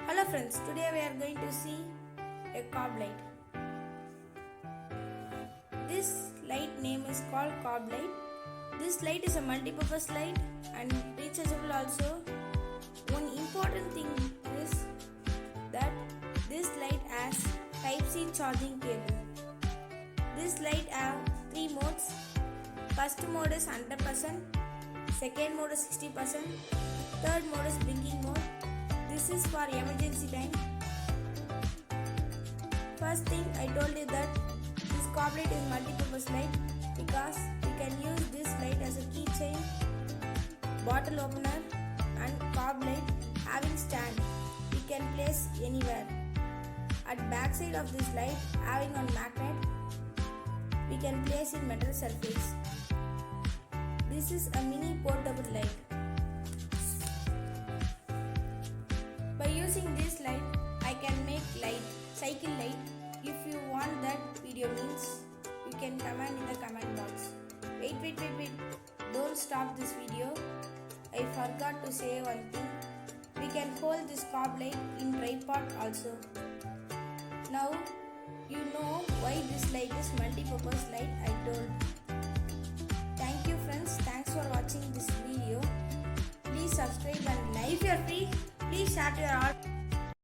Hello friends, today we are going to see a cob light. This light name is called cob light. This light is a multi-purpose light and rechargeable also. One important thing is that this light has Type-C charging cable. This light have 3 modes. First mode is 100%, second mode is 60%, third mode is blinking mode. This is for emergency time. First thing I told you that this cob light is multi-purpose light because we can use this light as a keychain, bottle opener and cob light having stand. We can place anywhere. At back side of this light having on magnet, we can place in metal surface. This is a mini portable light. By using this light, I can make light, cycle light. If you want that video means, you can comment in the comment box. Wait. Don't stop this video. I forgot to say one thing. We can hold this cob light in tripod also. Now, you know why this light is multi-purpose light I told. Thank you friends. Thanks for watching this video. Please subscribe and like. If you are free, please share to your all.